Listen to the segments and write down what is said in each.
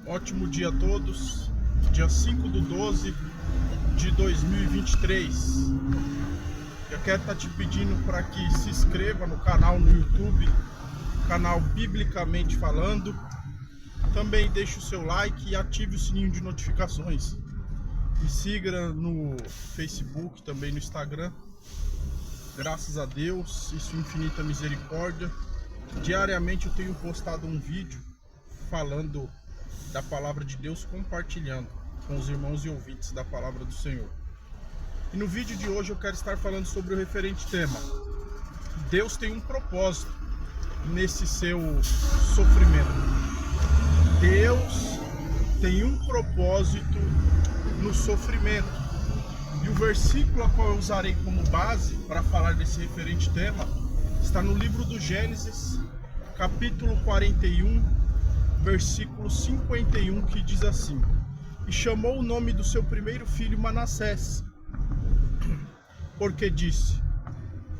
Ótimo dia a todos, dia 5/12 de 2023. Eu quero estar te pedindo para que se inscreva no canal no YouTube, canal Biblicamente Falando. Também deixe o seu like e ative o sininho de notificações. Me siga no Facebook, também no Instagram. Graças a Deus e sua infinita misericórdia, diariamente eu tenho postado um vídeo falando da palavra de Deus, compartilhando com os irmãos e ouvintes da palavra do Senhor. E no vídeo de hoje eu quero estar falando sobre o referente tema: Deus tem um propósito nesse seu sofrimento. Deus tem um propósito no sofrimento. E o versículo a qual eu usarei como base para falar desse referente tema está no livro do Gênesis, capítulo 41, versículo 51, que diz assim: E chamou o nome do seu primeiro filho Manassés, porque disse: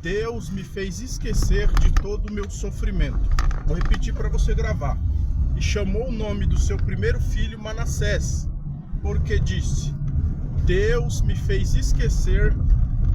Deus me fez esquecer de todo o meu sofrimento. Vou repetir para você gravar. E chamou o nome do seu primeiro filho Manassés, porque disse: Deus me fez esquecer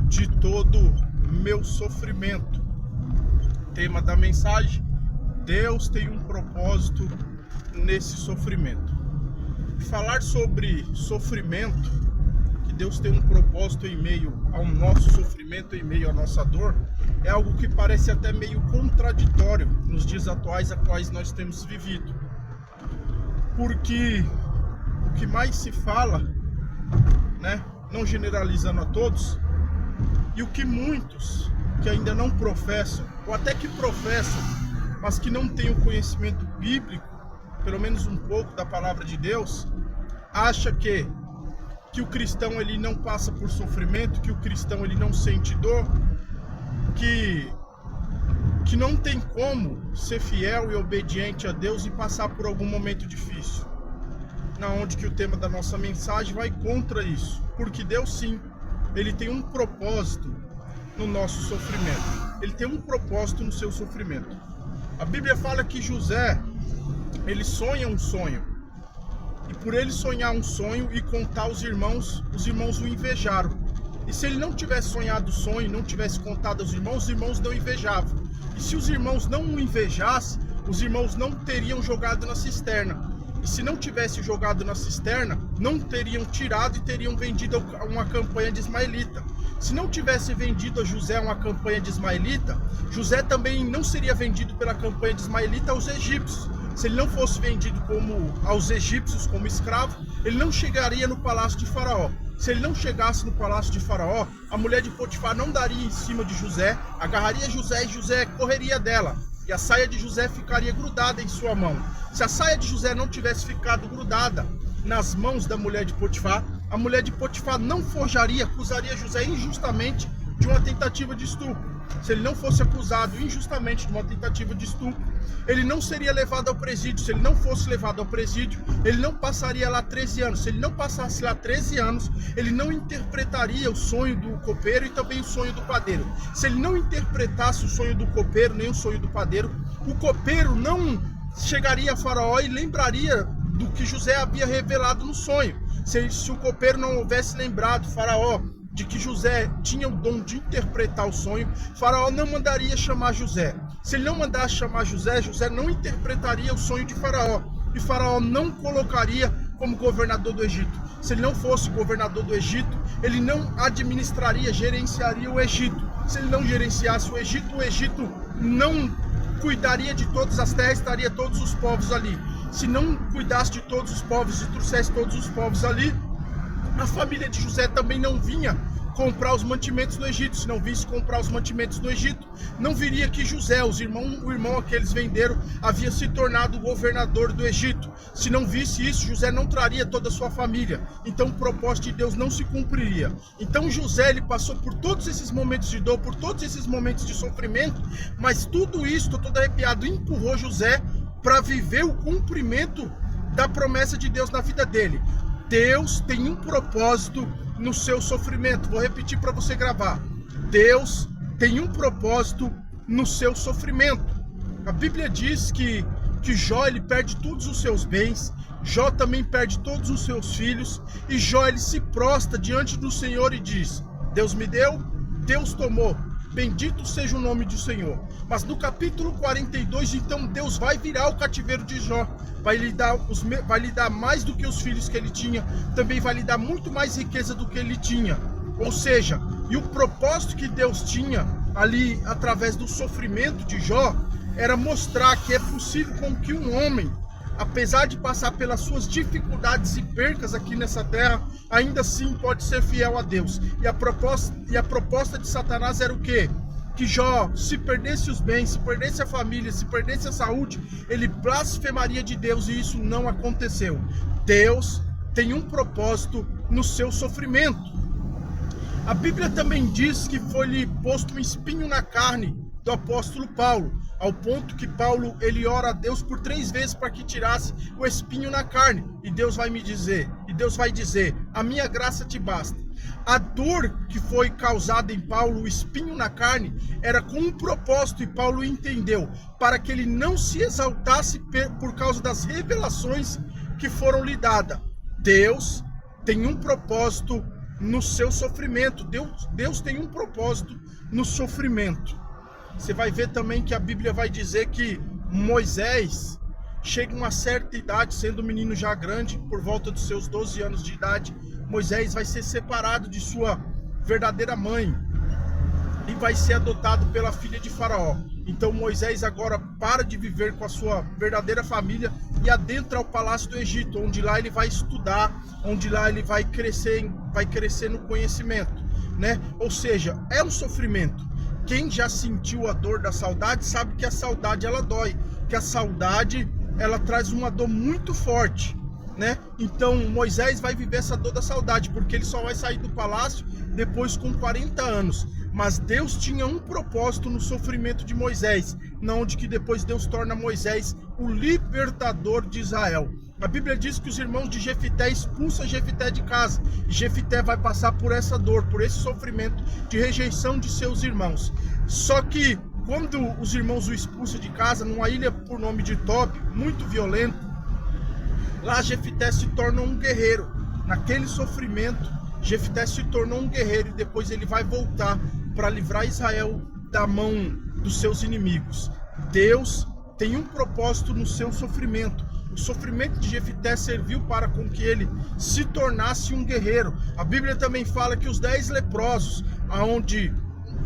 de todo meu sofrimento. Tema da mensagem: Deus tem um propósito nesse sofrimento. Falar sobre sofrimento, que Deus tem um propósito em meio ao nosso sofrimento, em meio à nossa dor, é algo que parece até meio contraditório nos dias atuais a quais nós temos vivido. Porque o que mais se fala, não generalizando a todos, e o que muitos que ainda não professam, ou até que professam, mas que não têm o conhecimento bíblico, pelo menos um pouco da palavra de Deus, acha que o cristão ele não passa por sofrimento, que o cristão ele não sente dor, que não tem como ser fiel e obediente a Deus e passar por algum momento difícil. Onde que o tema da nossa mensagem vai contra isso, porque Deus sim, ele tem um propósito no nosso sofrimento, ele tem um propósito no seu sofrimento. A Bíblia fala que José, ele sonha um sonho, e por ele sonhar um sonho e contar aos irmãos, os irmãos o invejaram. E se ele não tivesse sonhado o sonho, não tivesse contado aos irmãos, os irmãos não invejavam. E se os irmãos não o invejassem, os irmãos não teriam jogado na cisterna. E se não tivesse jogado na cisterna, não teriam tirado e teriam vendido uma campanha de ismaelita. Se não tivesse vendido a José uma campanha de ismaelita, José também não seria vendido pela campanha de ismaelita aos egípcios. Se ele não fosse vendido aos egípcios como escravo, ele não chegaria no palácio de Faraó. Se ele não chegasse no palácio de Faraó, a mulher de Potifar não daria em cima de José, agarraria José e José correria dela. E a saia de José ficaria grudada em sua mão. Se a saia de José não tivesse ficado grudada nas mãos da mulher de Potifar, a mulher de Potifar não forjaria, acusaria José injustamente de uma tentativa de estupro. Se ele não fosse acusado injustamente de uma tentativa de estupro, ele não seria levado ao presídio. Se ele não fosse levado ao presídio, ele não passaria lá 13 anos. Se ele não passasse lá 13 anos, ele não interpretaria o sonho do copeiro e também o sonho do padeiro. Se ele não interpretasse o sonho do copeiro nem o sonho do padeiro, o copeiro não chegaria a Faraó e lembraria do que José havia revelado no sonho. Se o copeiro não houvesse lembrado Faraó de que José tinha o dom de interpretar o sonho, Faraó não mandaria chamar José. Se ele não mandasse chamar José, José não interpretaria o sonho de Faraó, e Faraó não colocaria como governador do Egito. Se ele não fosse governador do Egito, ele não administraria, gerenciaria o Egito. Se ele não gerenciasse o Egito não cuidaria de todas as terras, estaria todos os povos ali. Se não cuidasse de todos os povos e trouxesse todos os povos ali, a família de José também não vinha comprar os mantimentos no Egito. Se não visse comprar os mantimentos no Egito, não viria que José, o irmão a que eles venderam, havia se tornado o governador do Egito. Se não visse isso, José não traria toda a sua família. Então o propósito de Deus não se cumpriria. Então José, ele passou por todos esses momentos de dor, por todos esses momentos de sofrimento, mas tudo isso, tô todo arrepiado, empurrou José para viver o cumprimento da promessa de Deus na vida dele. Deus tem um propósito no seu sofrimento. Vou repetir para você gravar. Deus tem um propósito no seu sofrimento. A Bíblia diz que que Jó ele perde todos os seus bens, Jó também perde todos os seus filhos, e Jó ele se prostra diante do Senhor e diz: Deus me deu, Deus tomou, bendito seja o nome do Senhor. Mas no capítulo 42, então Deus vai virar o cativeiro de Jó, vai lhe dar mais do que os filhos que ele tinha, também vai lhe dar muito mais riqueza do que ele tinha. Ou seja, e o propósito que Deus tinha ali através do sofrimento de Jó era mostrar que é possível com que um homem, apesar de passar pelas suas dificuldades e percas aqui nessa terra, ainda assim pode ser fiel a Deus. E a proposta de Satanás era o quê? Que Jó, se perdesse os bens, se perdesse a família, se perdesse a saúde, ele blasfemaria de Deus, e isso não aconteceu. Deus tem um propósito no seu sofrimento. A Bíblia também diz que foi-lhe posto um espinho na carne do apóstolo Paulo, ao ponto que Paulo ele ora a Deus por 3 vezes para que tirasse o espinho na carne. E Deus vai dizer: a minha graça te basta. A dor que foi causada em Paulo, o espinho na carne, era com um propósito, e Paulo entendeu, para que ele não se exaltasse por causa das revelações que foram lhe dadas. Deus tem um propósito no seu sofrimento. Deus tem um propósito no sofrimento. Você vai ver também que a Bíblia vai dizer que Moisés chega a uma certa idade, sendo um menino já grande, por volta dos seus 12 anos de idade, Moisés vai ser separado de sua verdadeira mãe e vai ser adotado pela filha de Faraó. Então Moisés agora para de viver com a sua verdadeira família e adentra ao palácio do Egito, onde lá ele vai estudar, onde lá ele vai crescer no conhecimento, né? Ou seja, é um sofrimento. Quem já sentiu a dor da saudade sabe que a saudade ela dói, que a saudade ela traz uma dor muito forte, né? Então Moisés vai viver essa dor da saudade, porque ele só vai sair do palácio depois com 40 anos. Mas Deus tinha um propósito no sofrimento de Moisés, onde que depois Deus torna Moisés o libertador de Israel. A Bíblia diz que os irmãos de Jefité expulsam Jefité de casa, e Jefité vai passar por essa dor, por esse sofrimento de rejeição de seus irmãos. Só que quando os irmãos o expulsam de casa, numa ilha por nome de Tob, muito violento, lá Jefité se torna um guerreiro. Naquele sofrimento, Jefité se tornou um guerreiro, e depois ele vai voltar para livrar Israel da mão dos seus inimigos. Deus tem um propósito no seu sofrimento. O sofrimento de Jefité serviu para com que ele se tornasse um guerreiro. A Bíblia também fala que os 10 leprosos, onde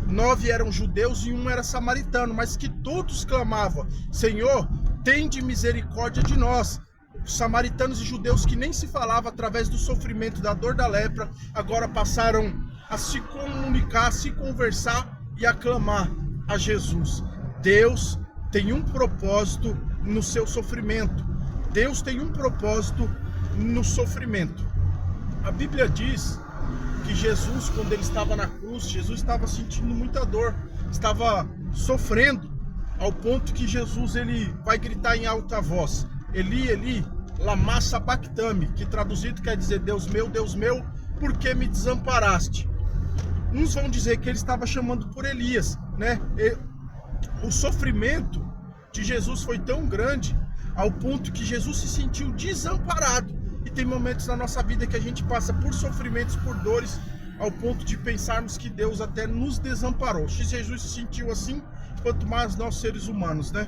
9 eram judeus e 1 era samaritano, mas que todos clamavam: Senhor, tende misericórdia de nós. Os samaritanos e judeus que nem se falavam, através do sofrimento da dor da lepra, agora passaram a se comunicar, a se conversar e a clamar a Jesus. Deus tem um propósito no seu sofrimento. Deus tem um propósito no sofrimento. A Bíblia diz que Jesus, quando ele estava na cruz, Jesus estava sentindo muita dor, estava sofrendo, ao ponto que Jesus ele vai gritar em alta voz: Eli, Eli, lama sabachthani, que traduzido quer dizer: Deus meu, por que me desamparaste? Uns vão dizer que ele estava chamando por Elias, né? O sofrimento de Jesus foi tão grande ao ponto que Jesus se sentiu desamparado. E tem momentos na nossa vida que a gente passa por sofrimentos, por dores, ao ponto de pensarmos que Deus até nos desamparou. Se Jesus se sentiu assim, quanto mais nós seres humanos, né?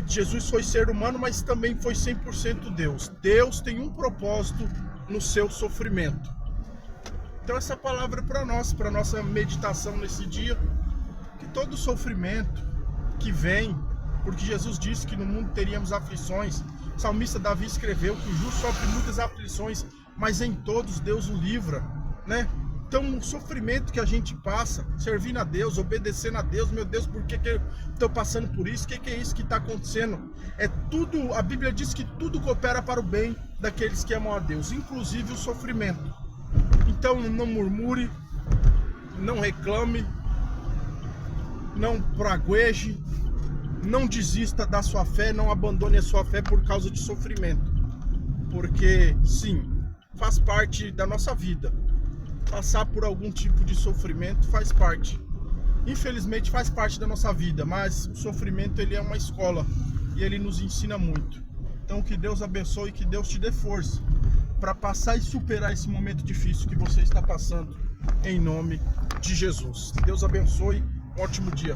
Jesus foi ser humano, mas também foi 100% Deus. Deus tem um propósito no seu sofrimento. Então essa palavra é para nós, para nossa meditação nesse dia, que todo sofrimento que vem, porque Jesus disse que no mundo teríamos aflições. O salmista Davi escreveu que o justo sofre muitas aflições, mas em todos Deus o livra, né? Então o sofrimento que a gente passa, servindo a Deus, obedecendo a Deus, meu Deus, por que eu estou passando por isso? O que é isso que está acontecendo? É tudo, a Bíblia diz que tudo coopera para o bem daqueles que amam a Deus, inclusive o sofrimento. Então não murmure, não reclame, não pragueje, não desista da sua fé, não abandone a sua fé por causa de sofrimento. Porque sim, faz parte da nossa vida. Passar por algum tipo de sofrimento faz parte. Infelizmente faz parte da nossa vida, mas o sofrimento ele é uma escola. e ele nos ensina muito. Então que Deus abençoe e que Deus te dê força para passar e superar esse momento difícil que você está passando, em nome de Jesus. Que Deus abençoe, um ótimo dia.